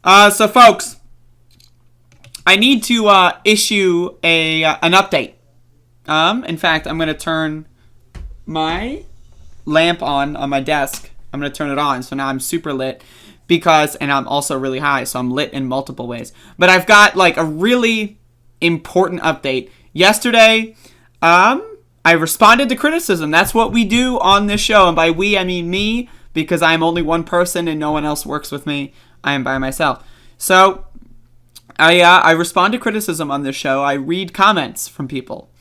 So folks, I need to issue an update. In fact, I'm gonna turn my lamp on my desk. I'm gonna turn it on, so now I'm super lit and I'm also really high, so I'm lit in multiple ways. But I've got like a really important update. Yesterday, I responded to criticism. That's what we do on this show, and by we I mean me, because I'm only one person and no one else works with me. I am by myself. So I respond to criticism on this show. I read comments from people.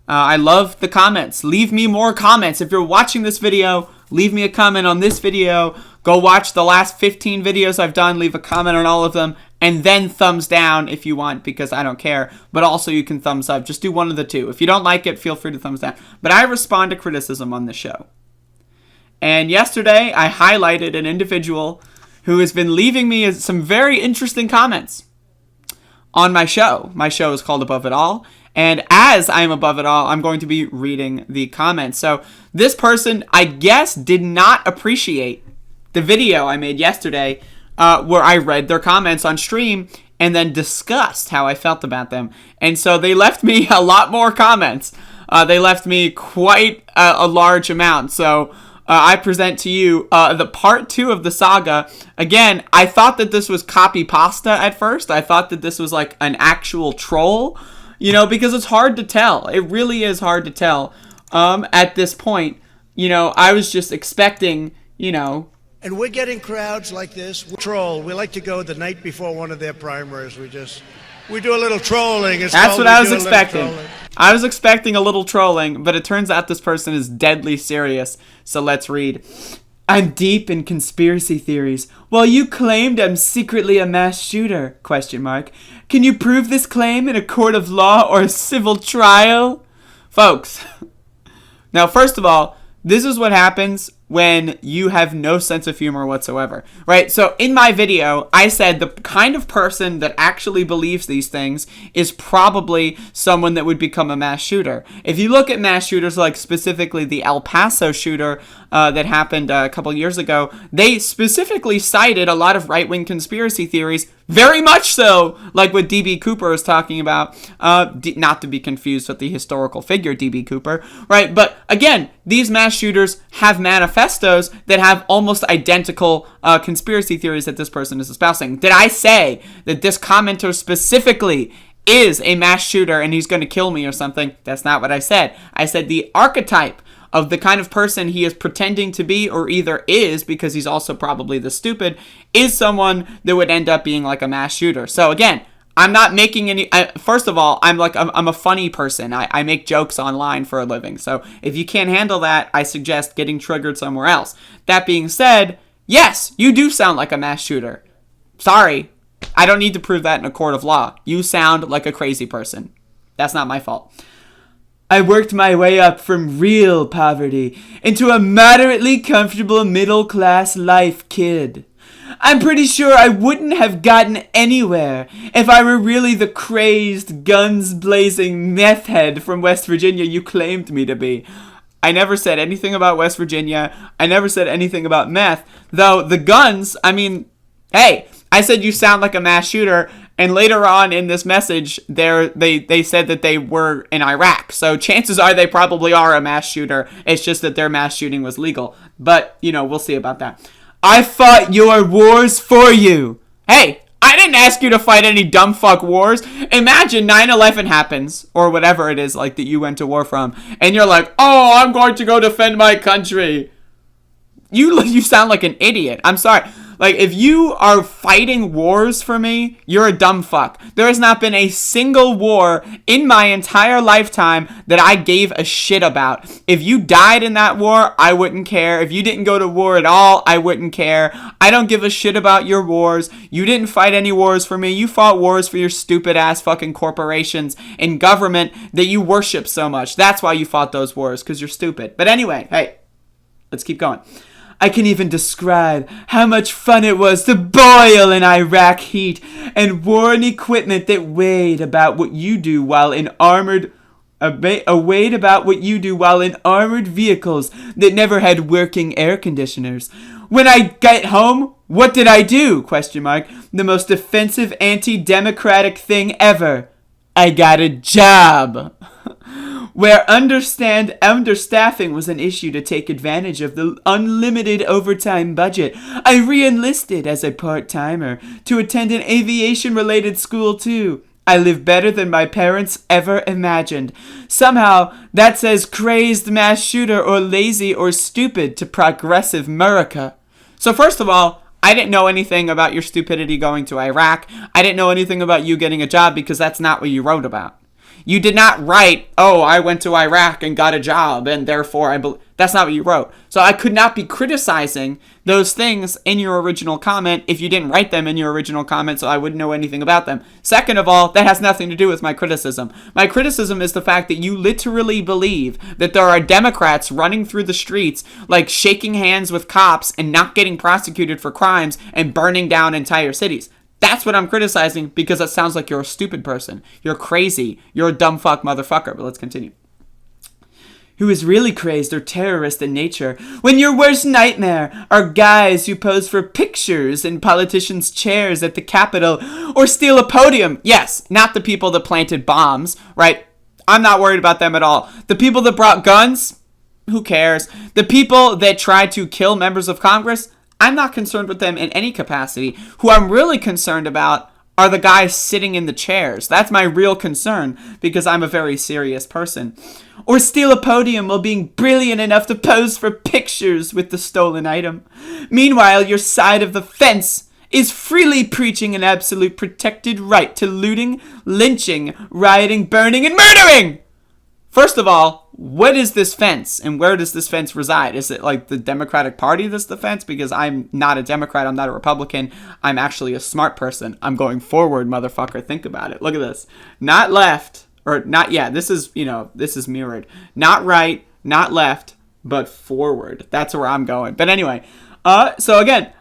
I love the comments. Leave me more comments. If you're watching this video, leave me a comment on this video. Go watch the last 15 videos I've done. Leave a comment on all of them. And then thumbs down if you want, because I don't care. But also you can thumbs up. Just do one of the two. If you don't like it, feel free to thumbs down. But I respond to criticism on this show. And yesterday, I highlighted an individual who has been leaving me some very interesting comments on my show. My show is called Above It All. And as I am above it all, I'm going to be reading the comments. So this person, I guess, did not appreciate the video I made yesterday where I read their comments on stream and then discussed how I felt about them. And so they left me a lot more comments. They left me quite a large amount. So I present to you the part 2 of the saga. Again, I thought that this was copy pasta at first. I thought that this was like an actual troll. You know, because it's hard to tell. It really is hard to tell at this point. You know, I was just expecting, you know. And we're getting crowds like this. We troll. We like to go the night before one of their primaries. We do a little trolling. That's what I was expecting. I was expecting a little trolling, but it turns out this person is deadly serious. So let's read. I'm deep in conspiracy theories. While you claimed I'm secretly a mass shooter, ? Can you prove this claim in a court of law or a civil trial? Folks, now first of all, this is what happens when you have no sense of humor whatsoever, right? So in my video, I said the kind of person that actually believes these things is probably someone that would become a mass shooter. If you look at mass shooters, like specifically the El Paso shooter that happened a couple years ago, they specifically cited a lot of right-wing conspiracy theories, very much so, like what D.B. Cooper is talking about, not to be confused with the historical figure D.B. Cooper, right? But again, these mass shooters have manifestos that have almost identical conspiracy theories that this person is espousing. Did I say that this commenter specifically is a mass shooter and he's going to kill me or something? That's not what I said. I said the archetype of the kind of person he is pretending to be, or either is, because he's also probably the stupid, is someone that would end up being like a mass shooter. So again, I'm not making any, first of all, I'm a funny person. I make jokes online for a living. So if you can't handle that, I suggest getting triggered somewhere else. That being said, yes, you do sound like a mass shooter. Sorry, I don't need to prove that in a court of law. You sound like a crazy person. That's not my fault. I worked my way up from real poverty into a moderately comfortable middle-class life, kid. I'm pretty sure I wouldn't have gotten anywhere if I were really the crazed, guns-blazing meth head from West Virginia you claimed me to be. I never said anything about West Virginia. I never said anything about meth. Though the guns, I mean, hey, I said you sound like a mass shooter. And later on in this message, they said that they were in Iraq. So chances are they probably are a mass shooter. It's just that their mass shooting was legal. But, you know, we'll see about that. I fought your wars for you. Hey, I didn't ask you to fight any dumb fuck wars. Imagine 9/11 happens, or whatever it is like that you went to war from. And you're like, oh, I'm going to go defend my country. You sound like an idiot. I'm sorry. Like, if you are fighting wars for me, you're a dumb fuck. There has not been a single war in my entire lifetime that I gave a shit about. If you died in that war, I wouldn't care. If you didn't go to war at all, I wouldn't care. I don't give a shit about your wars. You didn't fight any wars for me. You fought wars for your stupid ass fucking corporations and government that you worship so much. That's why you fought those wars, because you're stupid. But anyway, hey, let's keep going. I can even describe how much fun it was to boil in Iraq heat and worn equipment that weighed about what you do while in armored vehicles that never had working air conditioners. When I get home, what did I do? Question mark. The most offensive anti-democratic thing ever. I got a job. Where understaffing was an issue to take advantage of the unlimited overtime budget, I re-enlisted as a part-timer to attend an aviation-related school too. I live better than my parents ever imagined. Somehow, that says crazed mass shooter or lazy or stupid to progressive America. So first of all, I didn't know anything about your stupidity going to Iraq. I didn't know anything about you getting a job because that's not what you wrote about. You did not write, oh, I went to Iraq and got a job, and therefore that's not what you wrote. So I could not be criticizing those things in your original comment if you didn't write them in your original comment, so I wouldn't know anything about them. Second of all, that has nothing to do with my criticism. My criticism is the fact that you literally believe that there are Democrats running through the streets, like shaking hands with cops and not getting prosecuted for crimes and burning down entire cities. That's what I'm criticizing because it sounds like you're a stupid person. You're crazy. You're a dumb fuck motherfucker. But let's continue. Who is really crazed or terrorist in nature when your worst nightmare are guys who pose for pictures in politicians' chairs at the Capitol or steal a podium. Yes, not the people that planted bombs, right? I'm not worried about them at all. The people that brought guns, who cares? The people that tried to kill members of Congress, I'm not concerned with them in any capacity. Who I'm really concerned about are the guys sitting in the chairs. That's my real concern because I'm a very serious person. Or steal a podium while being brilliant enough to pose for pictures with the stolen item. Meanwhile, your side of the fence is freely preaching an absolute protected right to looting, lynching, rioting, burning, and murdering! First of all, what is this fence and where does this fence reside? Is it like the Democratic Party that's the fence? Because I'm not a Democrat, I'm not a Republican, I'm actually a smart person. I'm going forward, motherfucker. Think about it. Look at this. Not left, or not, yeah, this is, this is mirrored. Not right, not left, but forward. That's where I'm going. But anyway, so again,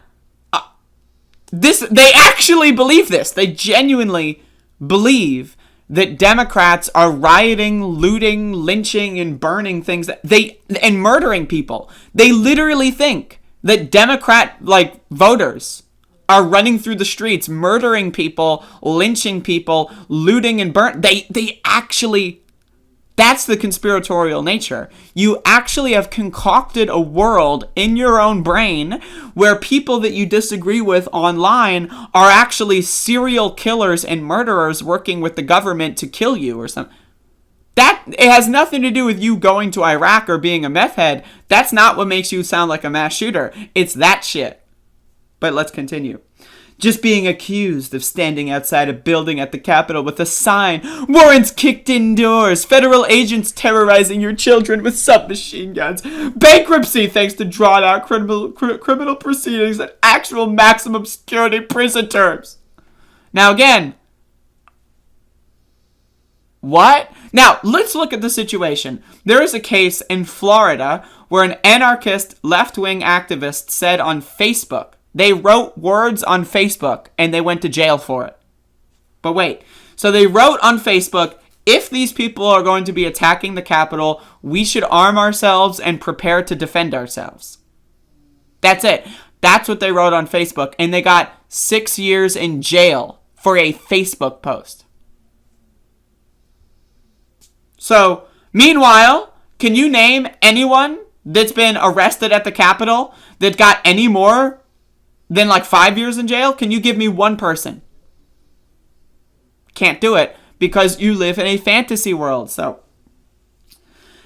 they actually believe this. They genuinely believe that Democrats are rioting, looting, lynching, and burning things and murdering people. They literally think that Democrat voters are running through the streets, murdering people, lynching people, looting and burn. They actually, that's the conspiratorial nature. You actually have concocted a world in your own brain where people that you disagree with online are actually serial killers and murderers working with the government to kill you or something. It has nothing to do with you going to Iraq or being a meth head. That's not what makes you sound like a mass shooter. It's that shit. But let's continue. Just being accused of standing outside a building at the Capitol with a sign, warrants kicked indoors, federal agents terrorizing your children with submachine guns, bankruptcy thanks to drawn-out criminal proceedings and actual maximum security prison terms. Now again, what? Now, let's look at the situation. There is a case in Florida where an anarchist left-wing activist said on Facebook, they wrote words on Facebook and they went to jail for it. But wait, so they wrote on Facebook, if these people are going to be attacking the Capitol, we should arm ourselves and prepare to defend ourselves. That's it. That's what they wrote on Facebook. And they got 6 years in jail for a Facebook post. So, meanwhile, can you name anyone that's been arrested at the Capitol that got any more than 5 years in jail? Can you give me one person? Can't do it because you live in a fantasy world. So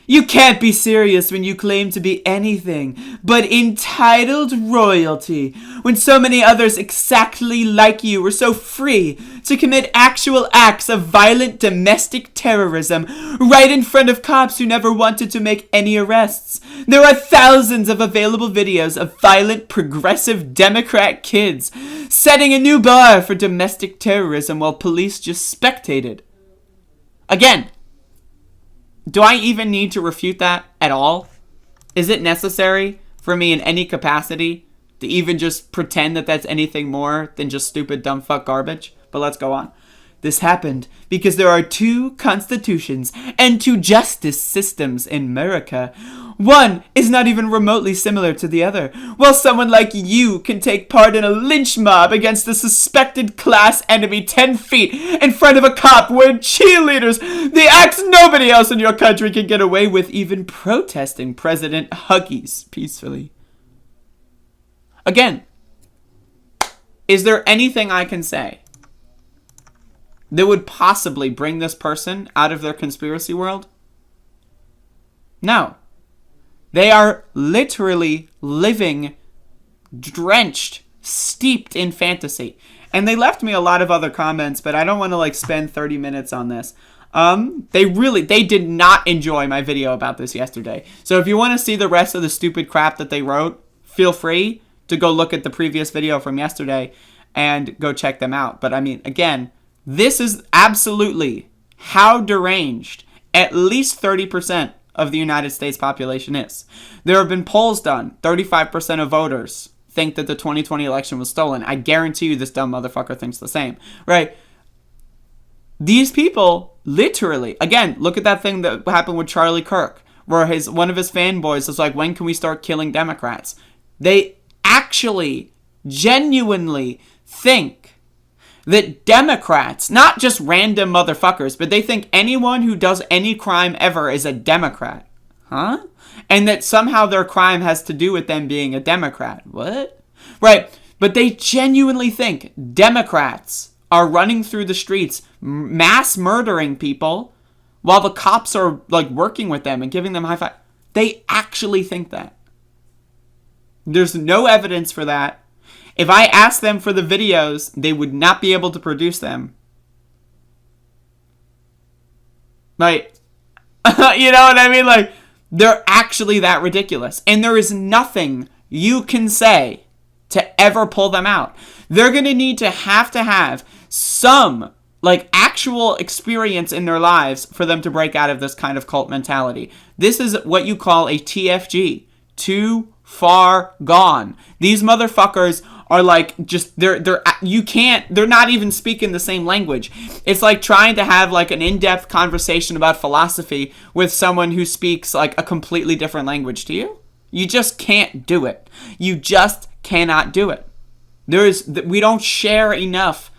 you can't be serious when you claim to be anything but entitled royalty, when so many others exactly like you were so free to commit actual acts of violent domestic terrorism right in front of cops who never wanted to make any arrests. There are thousands of available videos of violent progressive Democrat kids setting a new bar for domestic terrorism while police just spectated. Again, do I even need to refute that at all? Is it necessary for me in any capacity to even just pretend that that's anything more than just stupid, dumb fuck garbage? But let's go on. This happened because there are two constitutions and two justice systems in America. One is not even remotely similar to the other. While someone like you can take part in a lynch mob against a suspected class enemy 10 feet in front of a cop wearing cheerleaders, the acts nobody else in your country can get away with, even protesting President Huggies peacefully. Again, is there anything I can say that would possibly bring this person out of their conspiracy world? No. They are literally living, drenched, steeped in fantasy. And they left me a lot of other comments, but I don't want to spend 30 minutes on this. They did not enjoy my video about this yesterday. So if you want to see the rest of the stupid crap that they wrote, feel free to go look at the previous video from yesterday and go check them out. But I mean, again, this is absolutely how deranged at least 30% of the United States population is. There have been polls done. 35% of voters think that the 2020 election was stolen. I guarantee you this dumb motherfucker thinks the same, right? These people literally, again, look at that thing that happened with Charlie Kirk, where one of his fanboys was like, when can we start killing Democrats? They actually genuinely think that Democrats, not just random motherfuckers, but they think anyone who does any crime ever is a Democrat. Huh? And that somehow their crime has to do with them being a Democrat. What? Right. But they genuinely think Democrats are running through the streets, mass murdering people, while the cops are working with them and giving them high five. They actually think that. There's no evidence for that. If I asked them for the videos, they would not be able to produce them. You know what I mean? They're actually that ridiculous. And there is nothing you can say to ever pull them out. They're going to need to have some, actual experience in their lives for them to break out of this kind of cult mentality. This is what you call a TFG. Too far gone. These motherfuckers are they're not even speaking the same language. It's like trying to have an in-depth conversation about philosophy with someone who speaks a completely different language to you. You just can't do it. You just cannot do it. We don't share enough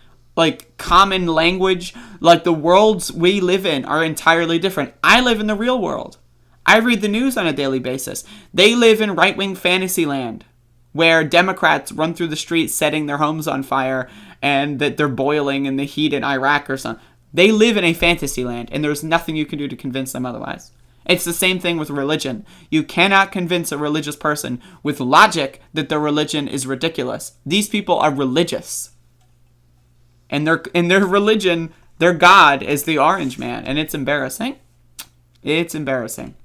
common language. The worlds we live in are entirely different. I live in the real world. I read the news on a daily basis. They live in right-wing fantasy land, where Democrats run through the streets setting their homes on fire and that they're boiling in the heat in Iraq or something. They live in a fantasy land, and there's nothing you can do to convince them otherwise. It's the same thing with religion. You cannot convince a religious person with logic that their religion is ridiculous. These people are religious. And their religion, their God is the orange man, and it's embarrassing. It's embarrassing.